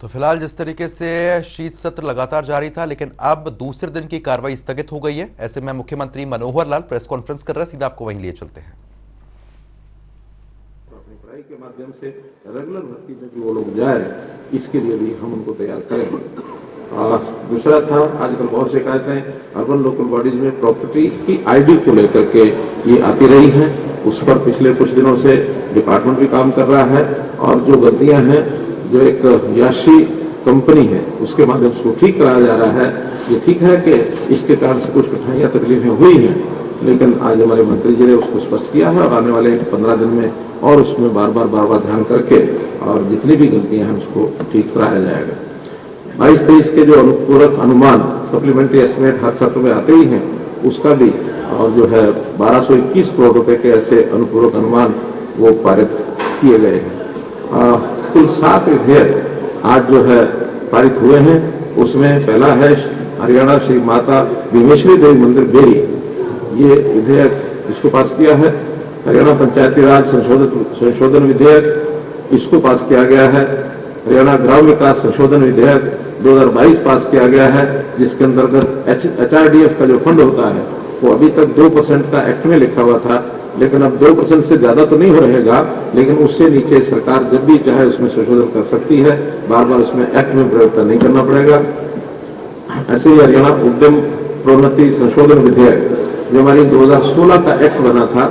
तो फिलहाल जिस तरीके से शीत सत्र लगातार जारी था, लेकिन अब दूसरे दिन की कार्रवाई स्थगित हो गई है। ऐसे में मुख्यमंत्री मनोहर लाल प्रेस कॉन्फ्रेंस कर रहे हैं, सीधा आपको वहीं लिए चलते हैं। अपनी पढ़ाई के माध्यम से रेगुलर भर्ती में भी वो लोग जाए, इसके लिए भी हम उनको तैयार करेंगे। दूसरा था, आजकल बहुत शिकायतें अर्बन लोकल बॉडीज में प्रॉपर्टी की आईडी को लेकर के ये आती रही हैं। उस पर पिछले कुछ दिनों से डिपार्टमेंट भी काम कर रहा है और जो गलतियां हैं, जो एक याशी कंपनी है उसके माध्यम से ठीक कराया जा रहा है। ये ठीक है कि इसके कारण से कुछ कठिनाइयां तकलीफें हुई हैं, लेकिन आज हमारे मंत्री जी ने उसको स्पष्ट किया है और आने वाले 15 दिन में और उसमें बार बार ध्यान करके और जितनी भी गलतियां हैं उसको ठीक कराया जाएगा। 22-23 के जो अनुपूरक अनुमान सप्लीमेंट्री एस्टिमेट हर सत्र में आते ही हैं, उसका भी और जो है 1221 करोड़ रुपए के ऐसे अनुपूरक अनुमान वो पारित किए गए हैं। कुल 7 विधेयक आज जो है पारित हुए हैं। उसमें पहला है हरियाणा श्री माता भीमेश्वरी देवी मंदिर बेरी, ये विधेयक इसको पास किया है। हरियाणा पंचायती राज संशोधन विधेयक इसको पास किया गया है। हरियाणा ग्राम विकास संशोधन विधेयक 2022 पास किया गया है, जिसके अंतर्गत HRDF का जो फंड होता है वो अभी तक 2% का एक्ट में लिखा हुआ था, लेकिन अब 2% से ज्यादा तो नहीं हो रहेगा, लेकिन उससे नीचे सरकार जब भी चाहे उसमें संशोधन कर सकती है, बार बार उसमें एक्ट में परिवर्तन नहीं करना पड़ेगा। ऐसे ही हरियाणा उद्यम प्रोन्नति संशोधन विधेयक, जो हमारी 2016 का एक्ट बना था,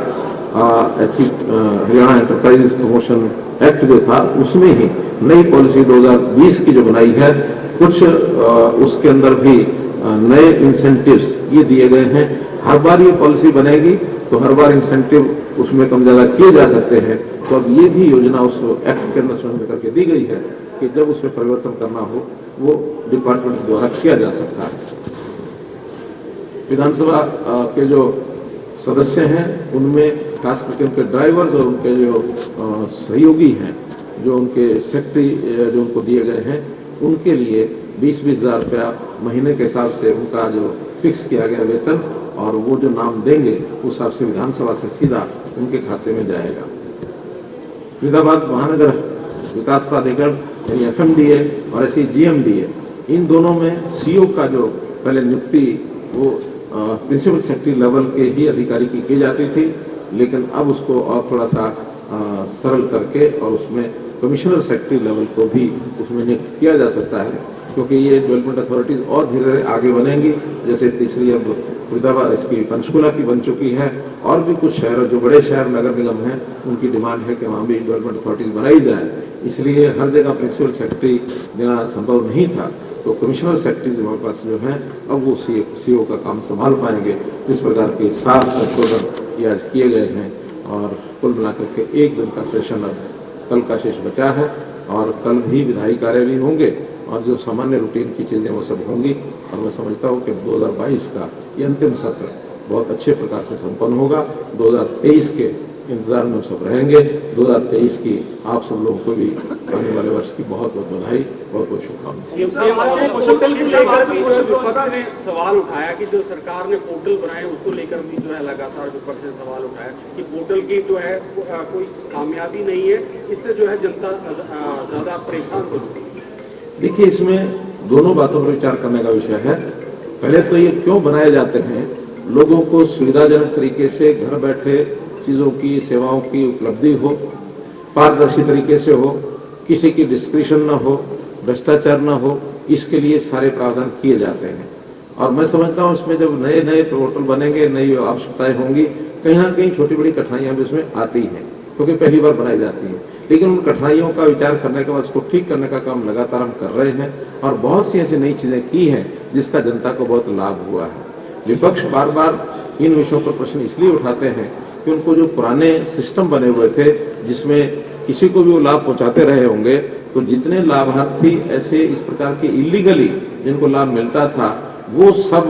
हरियाणा एंटरप्राइजेस प्रमोशन एक्ट जो था, उसमें ही नई पॉलिसी 2020 की जो बनाई है, कुछ उसके अंदर भी नए इंसेंटिव्स ये दिए गए हैं। हर बार ये पॉलिसी बनेगी तो हर बार इंसेंटिव उसमें कम ज्यादा किए जा सकते हैं, तो अब ये भी योजना उस एक्ट के अंदर शामिल करके दी गई है कि जब उसमें परिवर्तन करना हो वो डिपार्टमेंट द्वारा किया जा सकता है। विधानसभा के जो सदस्य हैं उनमें खास करके उनके ड्राइवर्स और उनके जो सहयोगी हैं, जो उनके सेक्रेटरी जो उनको दिए गए हैं, उनके लिए 20-20 हजार रुपया महीने के हिसाब से उनका जो फिक्स किया गया वेतन और वो जो नाम देंगे उस हिसाब से विधानसभा से सीधा उनके खाते में जाएगा। फरीदाबाद महानगर विकास प्राधिकरण यानी FMDA और ऐसे GMDA, इन दोनों में CO का जो पहले नियुक्ति वो प्रिंसिपल सेक्रेटरी लेवल के ही अधिकारी की जाती थी, लेकिन अब उसको और थोड़ा सा सरल करके और उसमें कमिश्नर सेक्रेटरी लेवल को भी उसमें नियुक्त किया जा सकता है, क्योंकि ये डेवलपमेंट अथॉरिटीज और धीरे धीरे आगे बनेंगी। जैसे तीसरी अब फरीदाबाद इसकी पंचकुला की बन चुकी है और भी कुछ शहर जो बड़े शहर नगर निगम हैं उनकी डिमांड है कि वहाँ भी डेवलपमेंट अथॉरिटीज बनाई जाए। इसलिए हर जगह प्रिंसिपल सेक्रेटरी देना संभव नहीं था, तो कमिश्नर सेक्रेटरी हमारे पास जो है अब वो CO का काम संभाल पाएंगे। इस प्रकार के 7 संशोधन ये आज किए गए हैं और कुल मिलाकर के एक दिन का सेशन अब कल का शेष बचा है और कल भी विधायी कार्य भी होंगे और जो सामान्य रूटीन की चीजें वो सब होंगी। और मैं समझता हूँ कि 2022 का ये अंतिम सत्र बहुत अच्छे प्रकार से संपन्न होगा। 2023 के इंतजार में सब रहेंगे। 2023 की आप सब लोगों को भी आने वाले वर्ष की बहुत बहुत बधाई, बहुत बहुत शुभकामनाएं। सवाल उठाया कि जो सरकार ने पोर्टल बनाए उसको लेकर भी जो है लगातार विपक्ष ने सवाल उठाया कि पोर्टल की जो है कोई कामयाबी नहीं है, इससे जो है जनता ज्यादा परेशान हो चुकी है। देखिए, इसमें दोनों बातों पर विचार करने का विषय है। पहले तो ये क्यों बनाए जाते हैं, लोगों को सुविधाजनक तरीके से घर बैठे चीजों की सेवाओं की उपलब्धि हो, पारदर्शी तरीके से हो, किसी की डिस्क्रिप्शन न हो, भ्रष्टाचार न हो, इसके लिए सारे प्रावधान किए जाते हैं। और मैं समझता हूँ इसमें जब नए नए पोर्टल बनेंगे, नई आवश्यकताएं होंगी, कहीं ना कहीं छोटी बड़ी कठिनाइयां भी उसमें आती हैं, क्योंकि पहली बार बनाई जाती है। लेकिन उन कठिनाइयों का विचार करने के बाद उसको ठीक करने का काम लगातार हम कर रहे हैं और बहुत सी ऐसी नई चीजें की हैं जिसका जनता को बहुत लाभ हुआ है। विपक्ष बार बार इन विषयों पर प्रश्न इसलिए उठाते हैं कि उनको जो पुराने सिस्टम बने हुए थे जिसमें किसी को भी वो लाभ पहुंचाते रहे होंगे, तो जितने लाभार्थी ऐसे इस प्रकार के इलीगली जिनको लाभ मिलता था वो सब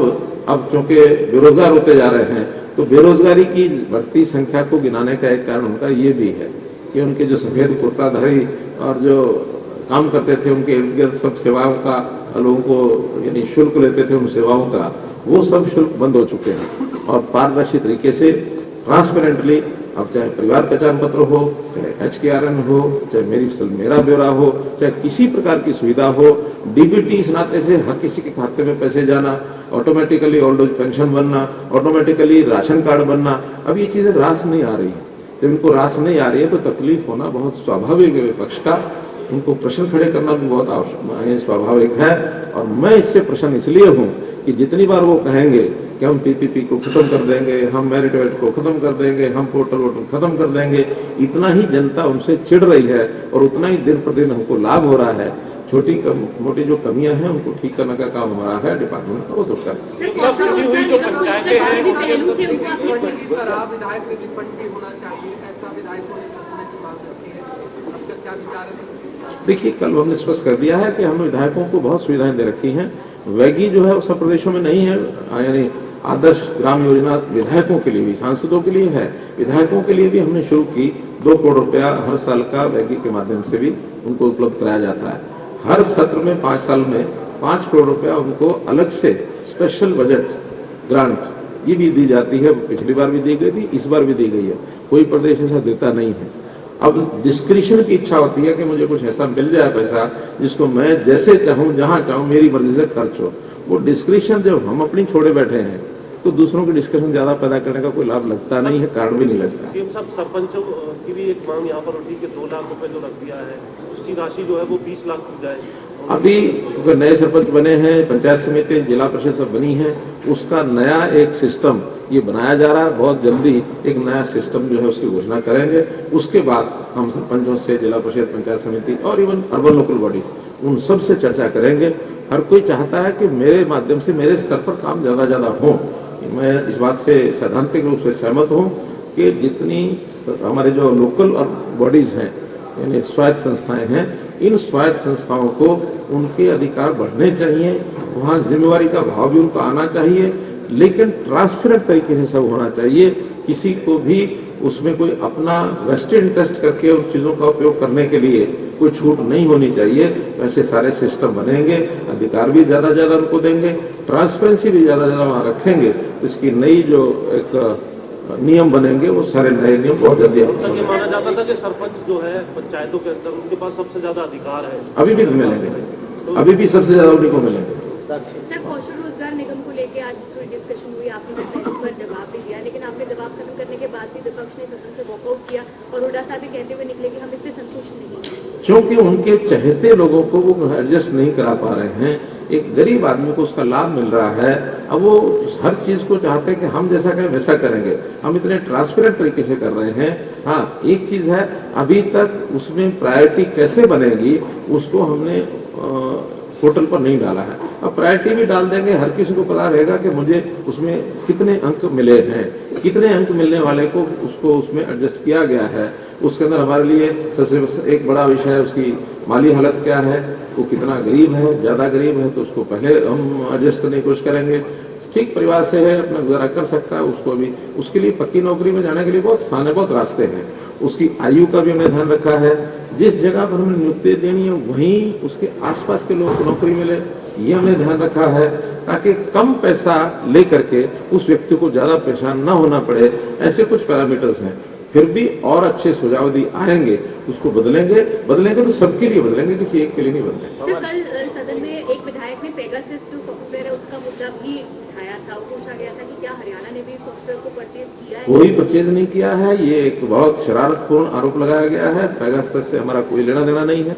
अब चूंकि बेरोजगार होते जा रहे हैं, तो बेरोजगारी की बढ़ती संख्या को गिनाने का एक कारण उनका ये भी है कि उनके जो सफेद कुर्ताधारी और जो काम करते थे उनके इर्द गिर्द सब सेवाओं का लोगों को यानी शुल्क लेते थे उन सेवाओं का, वो सब शुल्क बंद हो चुके हैं और पारदर्शी तरीके से ट्रांसपेरेंटली अब चाहे परिवार पहचान पत्र हो, चाहे HKRN हो, चाहे मेरी फसल मेरा ब्यौरा हो, चाहे किसी प्रकार की सुविधा हो, DBT इस नाते से हर किसी के खाते में पैसे जाना, ऑटोमेटिकली ओल्ड एज पेंशन बनना, ऑटोमेटिकली राशन कार्ड बनना, अब ये चीजें रास नहीं आ रही है। जब इनको रास नहीं आ रही है तो तकलीफ होना बहुत स्वाभाविक है विपक्ष का, उनको प्रश्न खड़े करना भी बहुत स्वाभाविक है। और मैं इससे प्रश्न इसलिए हूँ कि जितनी बार वो कहेंगे कि हम PPP को खत्म कर देंगे, हम मेरिट वेट को खत्म कर देंगे, हम पोर्टल वोटल खत्म कर देंगे, इतना ही जनता उनसे चिढ़ रही है और उतना ही दिन प्रतिदिन हमको लाभ हो रहा है। छोटी मोटी जो कमियां हैं उनको ठीक करने का काम हमारा है, डिपार्टमेंट का वो सब कर। देखिए, कल हमने स्पष्ट कर दिया है कि हम विधायकों को बहुत सुविधाएं दे रखी हैं। वैगी जो है वो सब प्रदेशों में नहीं है, यानी आदर्श ग्राम योजना विधायकों के लिए भी, सांसदों के लिए है, विधायकों के लिए भी हमने शुरू की। 2 करोड़ रुपया हर साल का वैगी के माध्यम से भी उनको उपलब्ध कराया जाता है। हर सत्र में 5 साल में 5 करोड़ रुपया उनको अलग से स्पेशल बजट ग्रांट ये भी दी जाती है। पिछली बार भी दी गई थी, इस बार भी दी गई है। कोई प्रदेश ऐसा देता नहीं है। अब डिस्क्रिशन की इच्छा होती है कि मुझे कुछ ऐसा मिल जाए पैसा जिसको मैं जैसे चाहूँ, जहाँ चाहूँ, मेरी मर्जी से खर्च हो। वो डिस्क्रिशन जब हम अपनी छोड़े बैठे हैं तो दूसरों की डिस्कशन ज्यादा पैदा करने का कोई लाभ लगता नहीं है, कारण भी नहीं लगता। सब सरपंचों की भी एक मांग यहाँ पर उठी कि 2 लाख रुपए जो रख दिया है उसकी राशि जो है वो 20 लाख की जाए। अभी नए सरपंच बने हैं, पंचायत समिति, जिला परिषद सब बनी है, उसका नया एक सिस्टम ये बनाया जा रहा है। बहुत जल्दी एक नया सिस्टम जो है उसकी घोषणा करेंगे। उसके बाद हम सरपंचों से, जिला परिषद, पंचायत समिति और इवन अर्बन लोकल बॉडीज उन सब से चर्चा करेंगे। हर कोई चाहता है कि मेरे माध्यम से मेरे स्तर पर काम ज्यादा हो। मैं इस बात से सैद्धांतिक रूप से सहमत हूँ कि जितनी हमारे जो लोकल और बॉडीज हैं, यानी स्वायत्त संस्थाएं हैं, इन स्वायत्त संस्थाओं को उनके अधिकार बढ़ने चाहिए, वहाँ जिम्मेवारी का भाव भी उनको आना चाहिए, लेकिन ट्रांसपेरेंट तरीके से सब होना चाहिए। किसी को भी उसमें कोई अपना वेस्टेड इंटरेस्ट करके उन चीज़ों का उपयोग करने के लिए कोई छूट नहीं होनी चाहिए। वैसे सारे सिस्टम बनेंगे, अधिकार भी ज़्यादा उनको देंगे, ट्रांसपेरेंसी भी ज़्यादा वहाँ रखेंगे। तो इसकी नई जो एक नियम बनेंगे वो सारे नए नियम बहुत जल्दी। ये माना जाता था कि सरपंच जो है पंचायतों के अंदर उनके पास सबसे ज्यादा अधिकार है, अभी भी मिलेंगे, अभी भी सबसे ज्यादा उन्हीं को मिलेंगे। सर, कौशल रोजगार निगम को लेकर आज थोड़ी डिस्कशन हुई, आपने पहली बार जवाब भी दिया, लेकिन आपने जवाब खत्म करने के बाद भी विपक्ष ने सदन से वॉकआउट किया और हुड्डा साहब भी कहते हुए निकले कि हम इससे संतुष्ट नहीं, क्योंकि उनके चहेते लोगों को वो एडजस्ट नहीं करा पा रहे हैं। एक गरीब आदमी को उसका लाभ मिल रहा है, अब वो हर चीज को चाहते हैं कि हम जैसा कहें वैसा करेंगे। हम इतने ट्रांसपेरेंट तरीके से कर रहे हैं। हाँ, एक चीज है, अभी तक उसमें प्रायोरिटी कैसे बनेगी उसको हमने पोर्टल पर नहीं डाला है। अब प्रायोरिटी भी डाल देंगे, हर किसी को पता रहेगा कि मुझे उसमें कितने अंक मिले हैं, कितने अंक मिलने वाले को उसको उसमें एडजस्ट किया गया है। उसके अंदर हमारे लिए सबसे एक बड़ा विषय है उसकी माली हालत क्या है, वो कितना गरीब है, ज्यादा गरीब है तो उसको पहले हम एडजस्ट करने की कोशिश करेंगे। ठीक परिवार से है, अपना गुजारा कर सकता है, उसको भी उसके लिए पक्की नौकरी में जाने के लिए बहुत स्थान है, बहुत रास्ते हैं। उसकी आयु का भी हमने ध्यान रखा है। जिस जगह पर हमें नियुक्ति देनी है वहीं उसके आसपास के लोगों को नौकरी मिले, ये हमने ध्यान रखा है, ताकि कम पैसा लेकर के उस व्यक्ति को ज्यादा परेशान ना होना पड़े। ऐसे कुछ पैरामीटर्स हैं। फिर भी और अच्छे सुझाव दी आएंगे, उसको बदलेंगे तो सबके लिए बदलेंगे, किसी एक के लिए नहीं बदलेंगे। कल सदन में एक विधायक ने पेगासस जो सॉफ्टवेयर है उसका मुद्दा भी उठाया था, पूछा गया था कि क्या हरियाणा ने भी सॉफ्टवेयर को परचेज किया है? कोई परचेज नहीं किया है। ये एक बहुत शरारतपूर्ण आरोप लगाया गया है। पेगासस से हमारा कोई लेना देना नहीं है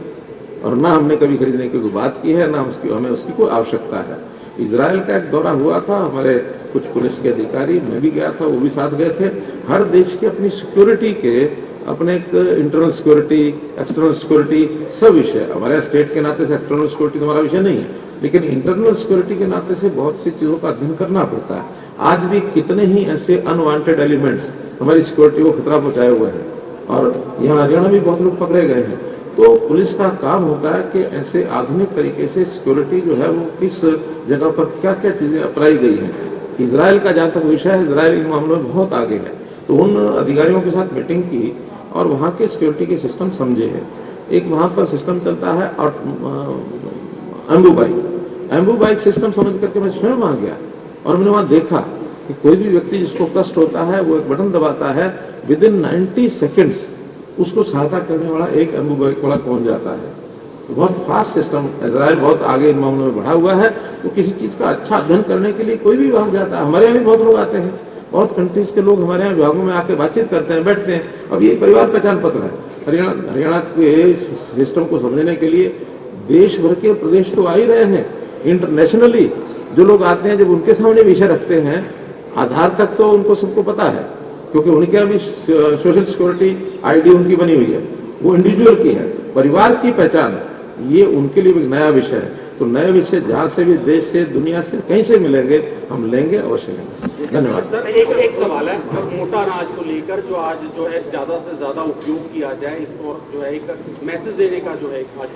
और ना हमने कभी खरीदने की कोई बात की है, ना हमें उसकी कोई आवश्यकता है। इजराइल का एक दौरा हुआ था, हमारे कुछ पुलिस के अधिकारी, मैं भी गया था, वो भी साथ गए थे। हर देश की अपनी सिक्योरिटी के अपने एक इंटरनल सिक्योरिटी, एक्सटर्नल सिक्योरिटी सब विषय, हमारे स्टेट के नाते से एक्सटर्नल सिक्योरिटी हमारा विषय नहीं है, लेकिन इंटरनल सिक्योरिटी के नाते से बहुत सी चीजों का अध्ययन करना पड़ता है। आज भी कितने ही ऐसे अनवांटेड एलिमेंट्स हमारी सिक्योरिटी को खतरा पहुंचाए हुए हैं और यहाँ हरियाणा में बहुत लोग पकड़े गए हैं। तो पुलिस का काम होता है कि ऐसे आधुनिक तरीके से सिक्योरिटी जो है वो किस जगह पर क्या क्या चीजें अपनाई गई हैं। इजराइल का जहाँ तक विषय है, इजराइल इन मामलों में बहुत आगे है। तो उन अधिकारियों के साथ मीटिंग की और वहाँ के सिक्योरिटी के सिस्टम समझे हैं। एक वहाँ पर सिस्टम चलता है और एम्बू बाइक सिस्टम समझ करके मैं स्वयं वहाँ गया और मैंने वहाँ देखा कि कोई भी व्यक्ति जिसको कष्ट होता है वो एक बटन दबाता है, विद इन 90 सेकेंड्स उसको सहायता करने वाला एक एम्बुलेंस वाला पहुंच जाता है। तो बहुत फास्ट सिस्टम, इजराइल बहुत आगे इन मामलों में बढ़ा हुआ है। तो किसी चीज का अच्छा अध्ययन करने के लिए कोई भी भाग जाता है। हमारे यहाँ भी बहुत लोग आते हैं, बहुत कंट्रीज के लोग हमारे यहाँ विभागों में आके बातचीत करते हैं, बैठते हैं। अब ये परिवार पहचान पत्र है। हरियाणा के सिस्टम को समझने के लिए देश भर के प्रदेश तो आ ही रहे हैं। इंटरनेशनली जो लोग आते हैं, जब उनके सामने विषय रखते हैं, आधार तक तो उनको सबको पता है, क्योंकि उनके अभी सोशल सिक्योरिटी आईडी उनकी बनी हुई है, वो इंडिविजुअल की है, परिवार की पहचान, ये उनके लिए एक नया विषय है। तो नए विषय जहाँ से भी, देश से, दुनिया से, कहीं से मिलेंगे, हम लेंगे, अवश्य लेंगे। धन्यवाद। सर, एक सवाल है मोटा अनाज को लेकर, जो आज जो है ज्यादा से ज्यादा उपयोग किया जाए, इसको जो है एक मैसेज देने का जो है आज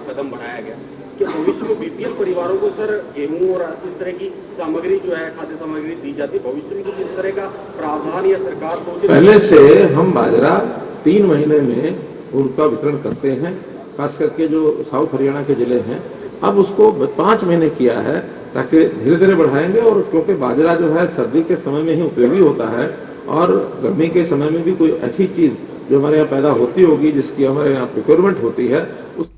कदम बढ़ाया गया कि भविष्य में बीपीएल परिवारों को सर गेहूं और इस तरह की सामग्री जो है, खाद्य सामग्री दी जाती है, भविष्य में कुछ इस तरह का प्रावधान या सरकार सोच? पहले से हम बाजरा 3 महीने में उनका वितरण करते हैं, खास करके जो साउथ हरियाणा के जिले हैं। अब उसको 5 महीने किया है, ताकि धीरे धीरे बढ़ाएंगे। और क्योंकि बाजरा जो है सर्दी के समय में ही उपयोगी होता है, और गर्मी के समय में भी कोई ऐसी चीज जो हमारे यहाँ पैदा होती होगी, जिसकी हमारे यहाँ प्रिक्योरमेंट होती है, उस